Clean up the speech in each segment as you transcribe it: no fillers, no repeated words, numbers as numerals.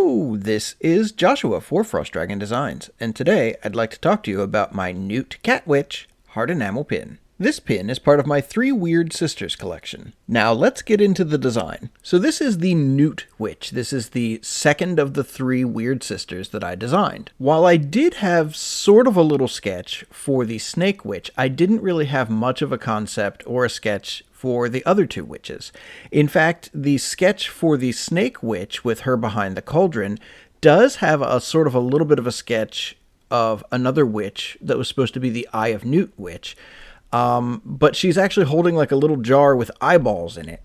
Hello, this is Joshua for Frost Dragon Designs, and today I'd like to talk to you about my Newt Cat Witch Heart Enamel pin. This pin is part of my Three Weird Sisters collection. Now let's get into the design. So this is the Newt Witch. This is the second of the three Weird Sisters that I designed. While I did have sort of a little sketch for the Snake Witch, I didn't really have much of a concept or a sketch for the other two witches. In fact, the sketch for the Snake Witch with her behind the cauldron does have a sort of a little bit of a sketch of another witch that was supposed to be the Eye of Newt witch. But she's actually holding like a little jar with eyeballs in it.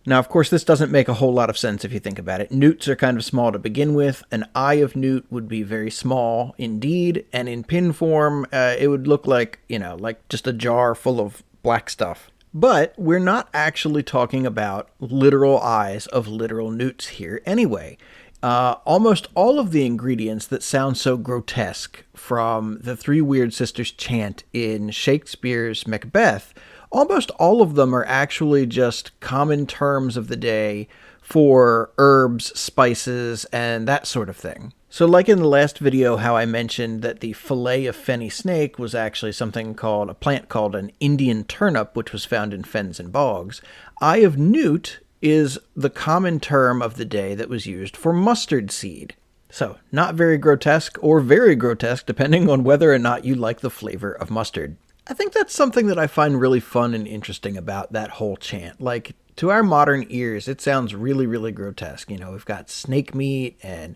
Now, of course, this doesn't make a whole lot of sense if you think about it. Newts are kind of small to begin with. An Eye of Newt would be very small indeed. And in pin form, it would look like, like just a jar full of black stuff. But we're not actually talking about literal eyes of literal newts here anyway. Almost all of the ingredients that sound so grotesque from the Three Weird Sisters chant in Shakespeare's Macbeth, almost all of them are actually just common terms of the day for herbs, spices, and that sort of thing. So like in the last video how I mentioned that the fillet of fenny snake was actually a plant called an Indian turnip, which was found in fens and bogs, Eye of Newt is the common term of the day that was used for mustard seed. So not very grotesque or very grotesque depending on whether or not you like the flavor of mustard. I think that's something that I find really fun and interesting about that whole chant. Like, to our modern ears, it sounds really, really grotesque. We've got snake meat and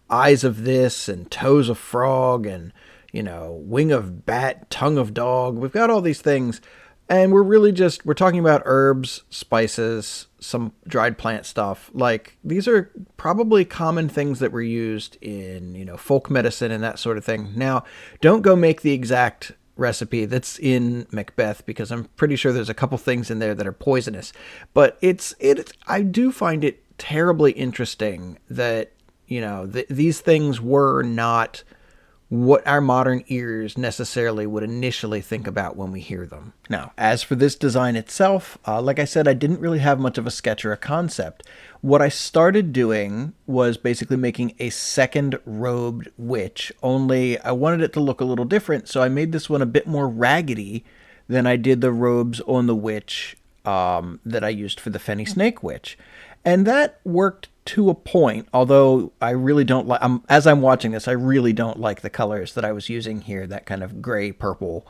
eyes of this and toes of frog and, wing of bat, tongue of dog. We've got all these things. And we're talking about herbs, spices, some dried plant stuff. Like, these are probably common things that were used in, folk medicine and that sort of thing. Now, don't go make the exact recipe that's in Macbeth, because I'm pretty sure there's a couple things in there that are poisonous. But I do find it terribly interesting that, these things were not what our modern ears necessarily would initially think about when we hear them. Now, as for this design itself, like I said, I didn't really have much of a sketch or a concept. What I started doing was basically making a second robed witch, only I wanted it to look a little different, so I made this one a bit more raggedy than I did the robes on the witch that I used for the Fenny Snake Witch. And that worked to a point, although I really don't like, as I'm watching this, I really don't like the colors that I was using here, that kind of gray purple.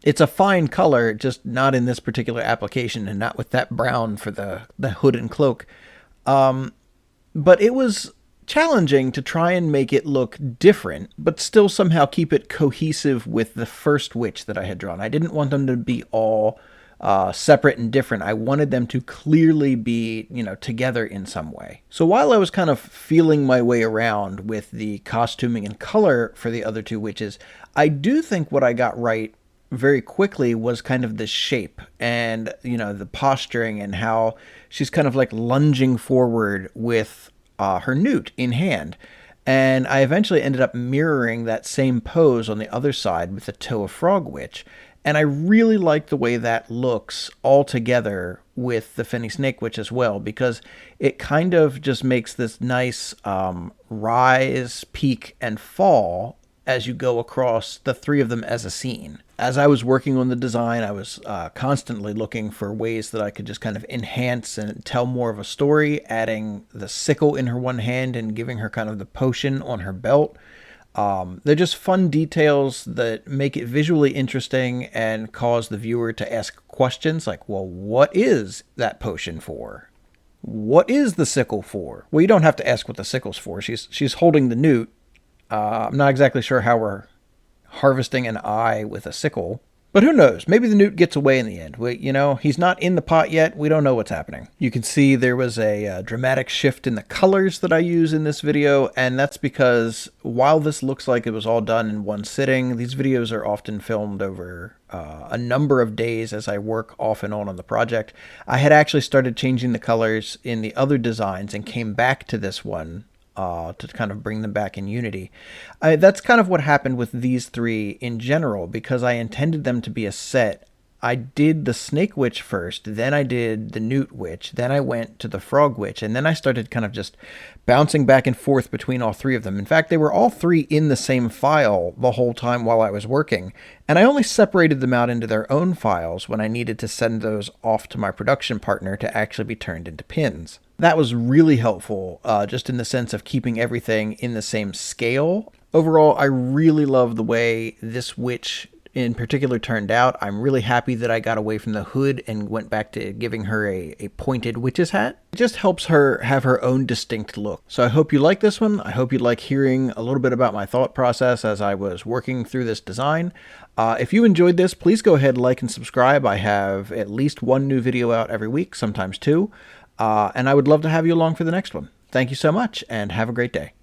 It's a fine color, just not in this particular application and not with that brown for the hood and cloak. But it was challenging to try and make it look different, but still somehow keep it cohesive with the first witch that I had drawn. I didn't want them to be all separate and different. I wanted them to clearly be, together in some way. So while I was kind of feeling my way around with the costuming and color for the other two witches, I do think what I got right very quickly was kind of the shape and, the posturing and how she's kind of like lunging forward with her newt in hand. And I eventually ended up mirroring that same pose on the other side with the Toe of Frog Witch. And I really like the way that looks all together with the Fenny Snake Witch as well, because it kind of just makes this nice rise, peak, and fall as you go across the three of them as a scene. As I was working on the design, I was constantly looking for ways that I could just kind of enhance and tell more of a story, adding the sickle in her one hand and giving her kind of the potion on her belt. They're just fun details that make it visually interesting and cause the viewer to ask questions like, well, what is that potion for? What is the sickle for? Well, you don't have to ask what the sickle's for. She's holding the newt. I'm not exactly sure how we're harvesting an eye with a sickle. But who knows? Maybe the newt gets away in the end. He's not in the pot yet. We don't know what's happening. You can see there was a dramatic shift in the colors that I use in this video, and that's because while this looks like it was all done in one sitting, these videos are often filmed over a number of days as I work off and on the project. I had actually started changing the colors in the other designs and came back to this one to kind of bring them back in unity. That's kind of what happened with these three in general, because I intended them to be a set I did the Snake Witch first, then I did the Newt Witch, then I went to the Frog Witch, and then I started kind of just bouncing back and forth between all three of them. In fact, they were all three in the same file the whole time while I was working, and I only separated them out into their own files when I needed to send those off to my production partner to actually be turned into pins. That was really helpful, just in the sense of keeping everything in the same scale. Overall, I really love the way this witch in particular turned out. I'm really happy that I got away from the hood and went back to giving her a pointed witch's hat. It just helps her have her own distinct look. So I hope you like this one. I hope you like hearing a little bit about my thought process as I was working through this design. If you enjoyed this, please go ahead, like, and subscribe. I have at least one new video out every week, sometimes two. And I would love to have you along for the next one. Thank you so much, and have a great day.